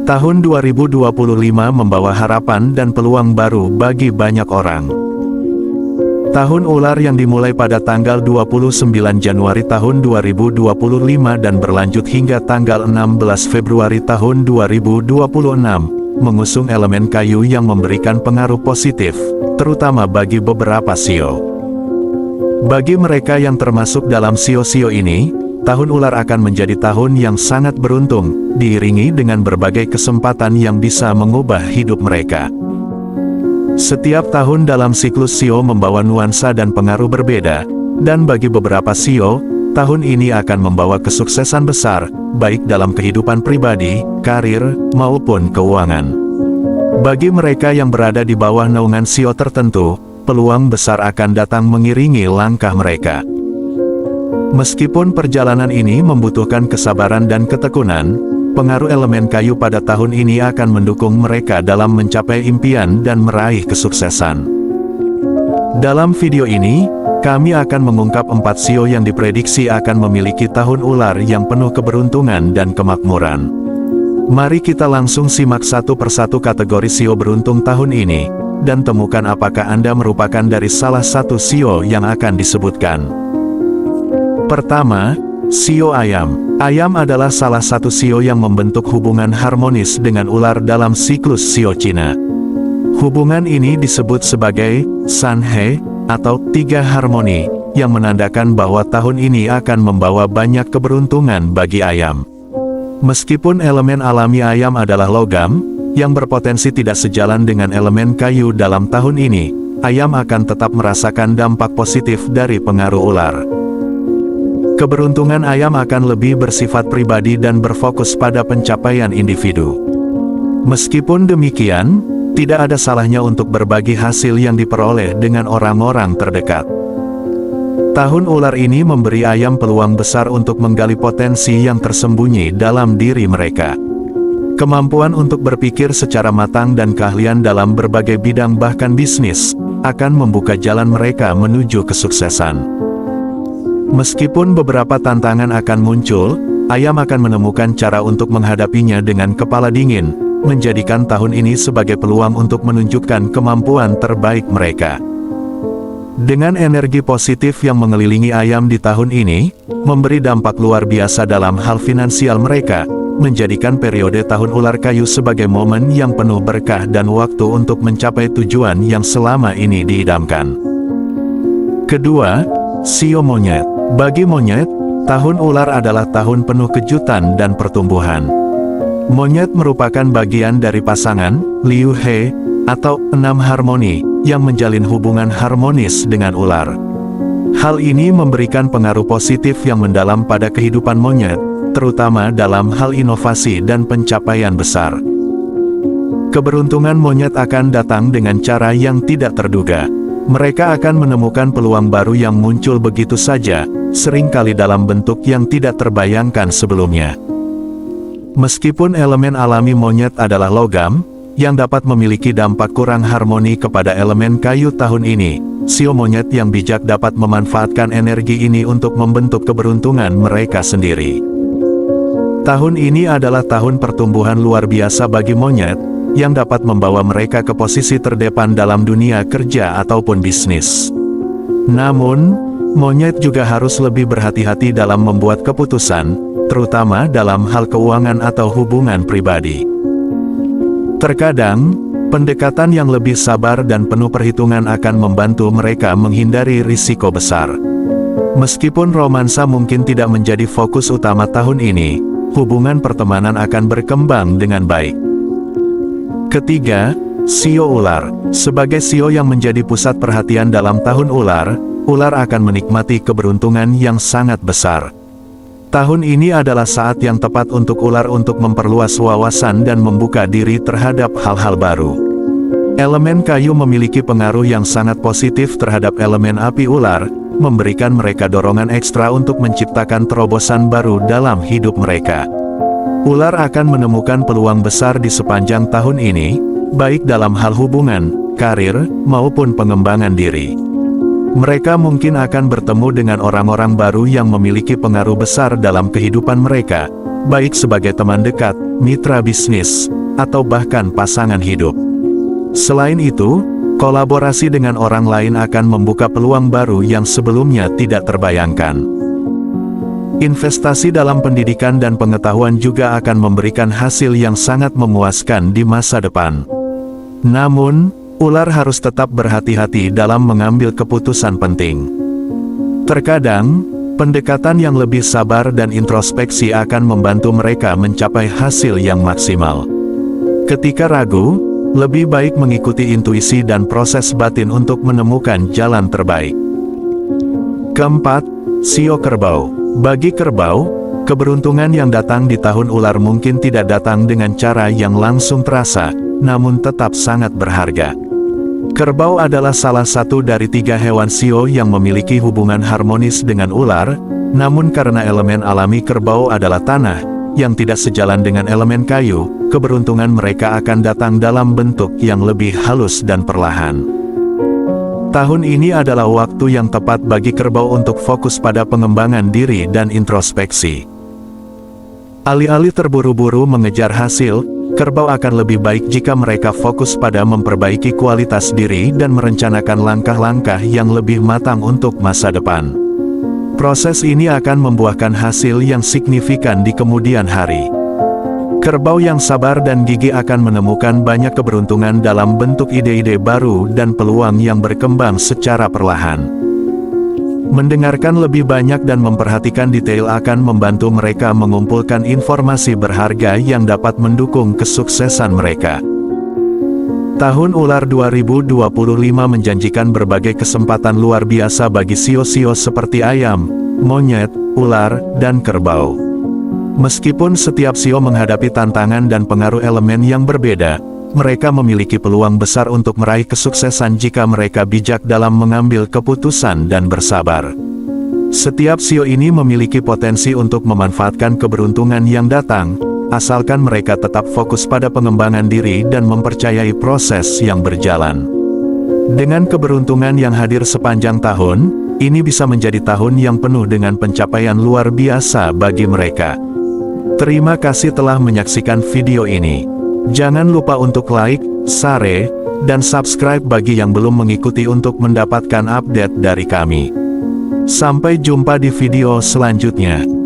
Tahun 2025 membawa harapan dan peluang baru bagi banyak orang. Tahun ular yang dimulai pada tanggal 29 Januari tahun 2025 dan berlanjut hingga tanggal 16 Februari tahun 2026, mengusung elemen kayu yang memberikan pengaruh positif, terutama bagi beberapa sio. Bagi mereka yang termasuk dalam sio-sio ini, tahun ular akan menjadi tahun yang sangat beruntung, diiringi dengan berbagai kesempatan yang bisa mengubah hidup mereka. Setiap tahun dalam siklus sio membawa nuansa dan pengaruh berbeda, dan bagi beberapa sio, tahun ini akan membawa kesuksesan besar, baik dalam kehidupan pribadi, karir, maupun keuangan. Bagi mereka yang berada di bawah naungan sio tertentu, peluang besar akan datang mengiringi langkah mereka. Meskipun perjalanan ini membutuhkan kesabaran dan ketekunan, pengaruh elemen kayu pada tahun ini akan mendukung mereka dalam mencapai impian dan meraih kesuksesan. Dalam video ini, kami akan mengungkap 4 sio yang diprediksi akan memiliki tahun ular yang penuh keberuntungan dan kemakmuran. Mari kita langsung simak satu persatu kategori sio beruntung tahun ini, dan temukan apakah Anda merupakan dari salah satu sio yang akan disebutkan. Pertama, sio ayam. Ayam adalah salah satu sio yang membentuk hubungan harmonis dengan ular dalam siklus sio Cina. Hubungan ini disebut sebagai Sanhe, atau 3 harmoni, yang menandakan bahwa tahun ini akan membawa banyak keberuntungan bagi ayam. Meskipun elemen alami ayam adalah logam, yang berpotensi tidak sejalan dengan elemen kayu dalam tahun ini, ayam akan tetap merasakan dampak positif dari pengaruh ular. Keberuntungan ayam akan lebih bersifat pribadi dan berfokus pada pencapaian individu. Meskipun demikian, tidak ada salahnya untuk berbagi hasil yang diperoleh dengan orang-orang terdekat. Tahun ular ini memberi ayam peluang besar untuk menggali potensi yang tersembunyi dalam diri mereka. Kemampuan untuk berpikir secara matang dan keahlian dalam berbagai bidang bahkan bisnis, akan membuka jalan mereka menuju kesuksesan. Meskipun beberapa tantangan akan muncul, ayam akan menemukan cara untuk menghadapinya dengan kepala dingin, menjadikan tahun ini sebagai peluang untuk menunjukkan kemampuan terbaik mereka. Dengan energi positif yang mengelilingi ayam di tahun ini, memberi dampak luar biasa dalam hal finansial mereka, menjadikan periode tahun ular kayu sebagai momen yang penuh berkah dan waktu untuk mencapai tujuan yang selama ini diidamkan. Kedua, sio monyet. Bagi monyet, tahun ular adalah tahun penuh kejutan dan pertumbuhan. Monyet merupakan bagian dari pasangan, Liu He, atau 6 harmoni, yang menjalin hubungan harmonis dengan ular. Hal ini memberikan pengaruh positif yang mendalam pada kehidupan monyet, terutama dalam hal inovasi dan pencapaian besar. Keberuntungan monyet akan datang dengan cara yang tidak terduga. Mereka akan menemukan peluang baru yang muncul begitu saja, seringkali dalam bentuk yang tidak terbayangkan sebelumnya. Meskipun elemen alami monyet adalah logam, yang dapat memiliki dampak kurang harmoni kepada elemen kayu tahun ini, sio monyet yang bijak dapat memanfaatkan energi ini untuk membentuk keberuntungan mereka sendiri. Tahun ini adalah tahun pertumbuhan luar biasa bagi monyet, yang dapat membawa mereka ke posisi terdepan dalam dunia kerja ataupun bisnis. Namun, monyet juga harus lebih berhati-hati dalam membuat keputusan, terutama dalam hal keuangan atau hubungan pribadi. Terkadang, pendekatan yang lebih sabar dan penuh perhitungan akan membantu mereka menghindari risiko besar. Meskipun romansa mungkin tidak menjadi fokus utama tahun ini, hubungan pertemanan akan berkembang dengan baik. Ketiga, sio ular. Sebagai sio yang menjadi pusat perhatian dalam tahun ular, ular akan menikmati keberuntungan yang sangat besar. Tahun ini adalah saat yang tepat untuk ular untuk memperluas wawasan dan membuka diri terhadap hal-hal baru. Elemen kayu memiliki pengaruh yang sangat positif terhadap elemen api ular, memberikan mereka dorongan ekstra untuk menciptakan terobosan baru dalam hidup mereka. Ular akan menemukan peluang besar di sepanjang tahun ini, baik dalam hal hubungan, karir, maupun pengembangan diri. Mereka mungkin akan bertemu dengan orang-orang baru yang memiliki pengaruh besar dalam kehidupan mereka, baik sebagai teman dekat, mitra bisnis, atau bahkan pasangan hidup. Selain itu, kolaborasi dengan orang lain akan membuka peluang baru yang sebelumnya tidak terbayangkan. Investasi dalam pendidikan dan pengetahuan juga akan memberikan hasil yang sangat memuaskan di masa depan. Namun, ular harus tetap berhati-hati dalam mengambil keputusan penting. Terkadang, pendekatan yang lebih sabar dan introspeksi akan membantu mereka mencapai hasil yang maksimal. Ketika ragu, lebih baik mengikuti intuisi dan proses batin untuk menemukan jalan terbaik. Keempat, sio kerbau. Bagi kerbau, keberuntungan yang datang di tahun ular mungkin tidak datang dengan cara yang langsung terasa, namun tetap sangat berharga. Kerbau adalah salah satu dari 3 hewan sio yang memiliki hubungan harmonis dengan ular, namun karena elemen alami kerbau adalah tanah, yang tidak sejalan dengan elemen kayu, keberuntungan mereka akan datang dalam bentuk yang lebih halus dan perlahan. Tahun ini adalah waktu yang tepat bagi kerbau untuk fokus pada pengembangan diri dan introspeksi. Alih-alih terburu-buru mengejar hasil, kerbau akan lebih baik jika mereka fokus pada memperbaiki kualitas diri dan merencanakan langkah-langkah yang lebih matang untuk masa depan. Proses ini akan membuahkan hasil yang signifikan di kemudian hari. Kerbau yang sabar dan gigih akan menemukan banyak keberuntungan dalam bentuk ide-ide baru dan peluang yang berkembang secara perlahan. Mendengarkan lebih banyak dan memperhatikan detail akan membantu mereka mengumpulkan informasi berharga yang dapat mendukung kesuksesan mereka. Tahun ular 2025 menjanjikan berbagai kesempatan luar biasa bagi sio-sio seperti ayam, monyet, ular, dan kerbau. Meskipun setiap sio menghadapi tantangan dan pengaruh elemen yang berbeda, mereka memiliki peluang besar untuk meraih kesuksesan jika mereka bijak dalam mengambil keputusan dan bersabar. Setiap sio ini memiliki potensi untuk memanfaatkan keberuntungan yang datang, asalkan mereka tetap fokus pada pengembangan diri dan mempercayai proses yang berjalan. Dengan keberuntungan yang hadir sepanjang tahun, ini bisa menjadi tahun yang penuh dengan pencapaian luar biasa bagi mereka. Terima kasih telah menyaksikan video ini. Jangan lupa untuk like, share, dan subscribe bagi yang belum mengikuti untuk mendapatkan update dari kami. Sampai jumpa di video selanjutnya.